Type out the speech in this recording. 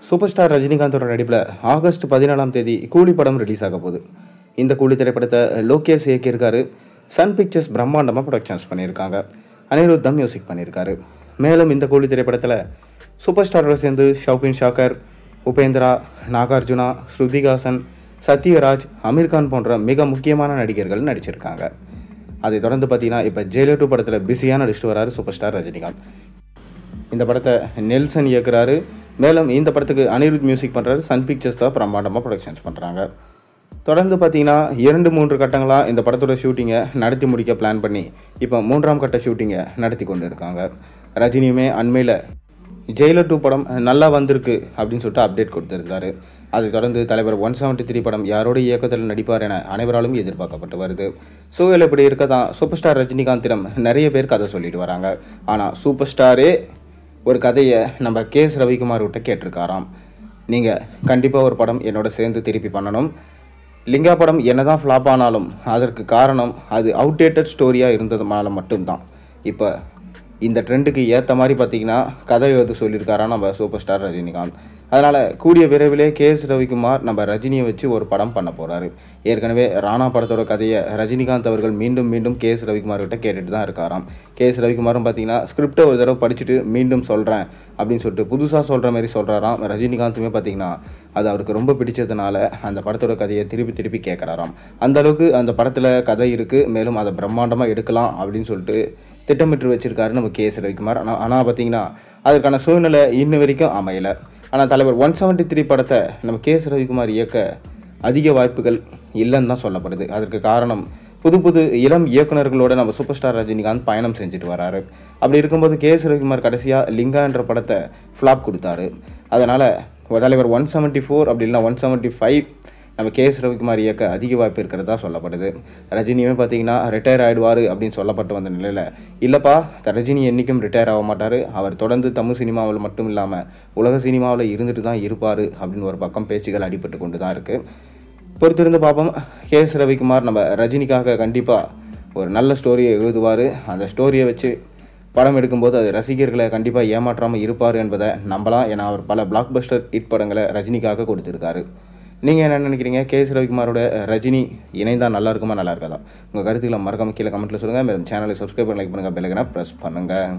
Super star ரஜினிகாந்தோட நடிப்பில் August 14ஆம் தேதி கூலி படம் ரிலீஸ் ஆக போகுது. இந்த கூலி திரைப்படத்தை லோகேஷ் இயக்கியிருக்காரு. சன் பிக்சர்ஸ் பிரம்மாண்டமாக ப்ரொடக்ஷன்ஸ் பண்ணியிருக்காங்க. அனிருத் தான் மியூசிக் பண்ணியிருக்காரு. மேலும் இந்த கூலி திரைப்படத்தில் சூப்பர் ஸ்டாரோட சேர்ந்து ஷவுபின் ஷாக்கர், உபேந்திரா, நாகார்ஜுனா, ஸ்ருதிஹாசன், சத்யராஜ், அமீர்கான் போன்ற மிக முக்கியமான நடிகர்கள் நடிச்சிருக்காங்க. அதை தொடர்ந்து பார்த்தீங்கன்னா இப்போ ஜெயிலர் 2 படத்தில் பிஸியாக நடிச்சிட்டு வராரு சூப்பர் ஸ்டார் ரஜினிகாந்த். இந்த படத்தை நெல்சன் இயக்குறாரு. மேலும் இந்த படத்துக்கு அனிருத் மியூசிக் பண்ணுறாரு. சன் பிக்சர்ஸ் தான் பிரம்மாண்டமாக ப்ரொடக்ஷன்ஸ் பண்ணுறாங்க. தொடர்ந்து பார்த்தீங்கன்னா 2-3 கட்டங்களாக இந்த படத்தோட ஷூட்டிங்கை நடத்தி முடிக்க பிளான் பண்ணி இப்போ 3ஆம் கட்ட ஷூட்டிங்கை நடத்தி கொண்டு இருக்காங்க. ரஜினியுமே அண்மையில் ஜெயிலர் 2 படம் நல்லா வந்திருக்கு அப்படின்னு சொல்லிட்டு அப்டேட் கொடுத்துருந்தாரு. அதை தொடர்ந்து தலைவர் 173 படம் யாரோட இயக்கத்தில் நடிப்பார் என அனைவராலும் எதிர்பார்க்கப்பட்டு வருது. சூழல் இப்படி இருக்க தான் சூப்பர் ஸ்டார் ரஜினிகாந்திடம் நிறைய பேர் கதை சொல்லிட்டு வராங்க. ஆனால் சூப்பர் ஸ்டாரே ஒரு கதையை நம்ம கேஎஸ் ரவிக்குமார் கிட்ட கேட்டிருக்காராம். நீங்கள் கண்டிப்பாக ஒரு படம் என்னோட சேர்ந்து திருப்பி பண்ணணும். லிங்கா படம் என்னதான் ஃப்ளாப் ஆனாலும் அதற்கு காரணம் அது அவுடேட்டட் ஸ்டோரியாக இருந்ததுனால மட்டும்தான். இப்போ இந்த ட்ரெண்டுக்கு ஏற்ற மாதிரி பார்த்தீங்கன்னா கதை எழுத சொல்லியிருக்காராம் நம்ம சூப்பர் ஸ்டார் ரஜினிகாந்த். அதனால் கூடிய விரைவிலே கேஎஸ் ரவிக்குமார் நம்ம ரஜினியை வச்சு ஒரு படம் பண்ண போகிறாரு. ஏற்கனவே ராணா படத்தோட கதையை ரஜினிகாந்த் அவர்கள் மீண்டும் கேஎஸ் ரவிக்குமார் கிட்ட கேட்டுட்டு தான் இருக்காராம். கேஎஸ் ரவிக்குமாரும் பார்த்தீங்கன்னா ஸ்கிரிப்டை ஒரு தடவை படிச்சுட்டு மீண்டும் சொல்கிறேன் அப்படின்னு சொல்லிட்டு புதுசாக சொல்கிற மாதிரி சொல்கிறாராம். ரஜினிகாந்துமே பார்த்தீங்கன்னா அது அவருக்கு ரொம்ப பிடிச்சதுனால அந்த படத்தோட கதையை திருப்பி கேட்குறாராம். அந்தளவுக்கு அந்த படத்தில் கதை இருக்குது. மேலும் அதை பிரம்மாண்டமாக எடுக்கலாம் அப்படின்னு சொல்லிட்டு திட்டமிட்டு வச்சிருக்காரு நம்ம கேஎஸ் ரவிக்குமார். ஆனால் பார்த்தீங்கன்னா அதுக்கான சூழ்நிலை இன்னும் வரைக்கும் அமையலை. ஆனால் தலைவர் 173 படத்தை நம்ம கேஎஸ் ரவிக்குமார் இயக்க அதிக வாய்ப்புகள் இல்லைன்னு தான் சொல்லப்படுது. அதற்கு காரணம் புது இளம் இயக்குநர்களோட நம்ம சூப்பர் ஸ்டார் ரஜினிகாந்த் பயணம் செஞ்சுட்டு வராரு. அப்படி இருக்கும்போது கேஎஸ் ரவிக்குமார் கடைசியாக லிங்கா என்ற படத்தை ஃப்ளாப் கொடுத்தாரு. அதனால் தலைவர் 174 அப்படி இல்லைனா 175 நம்ம கேஎஸ் ரவிக்குமார் இயக்க அதிக வாய்ப்பு இருக்கிறதா சொல்லப்படுது. ரஜினியுமே பார்த்தீங்கன்னா ரிட்டையர் ஆகிடுவார் அப்படின்னு சொல்லப்பட்டு வந்த நிலையில் இல்லைப்பா, ரஜினி என்றைக்கும் ரிட்டையர் ஆக மாட்டார். அவர் தொடர்ந்து தமிழ் சினிமாவில் மட்டும் இல்லாமல் உலக சினிமாவில் இருந்துட்டு தான் இருப்பார் அப்படின்னு ஒரு பக்கம் பேச்சுகள் அடிபட்டு கொண்டு தான் இருக்குது. பொறுத்திருந்து பார்ப்போம். கேஎஸ் ரவிக்குமார் நம்ம ரஜினிக்காக கண்டிப்பாக ஒரு நல்ல ஸ்டோரியை எழுதுவார். அந்த ஸ்டோரியை வச்சு படம் எடுக்கும்போது அது ரசிகர்களை கண்டிப்பாக ஏமாற்றாமல் இருப்பார் என்பதை நம்பலாம். ஏன்னா அவர் பல பிளாக் பஸ்டர் ஹிட் படங்களை ரஜினிக்காக கொடுத்துருக்காரு. நீங்கள் என்ன நினைக்கிறீங்க? கேஎஸ் ரவிக்குமாரோட ரஜினி இணைந்தால் நல்லா இருக்குமா, நல்லா இருக்காதா? உங்கள் கருத்துக்களை மறக்காமல் கீழே கமெண்ட்டில் சொல்லுங்கள். மேலும் சேனலை சப்ஸ்கிரைப் பண்ணி லைக் பண்ணுங்கள், பெல் ஐகானை ப்ரெஸ் பண்ணுங்கள்.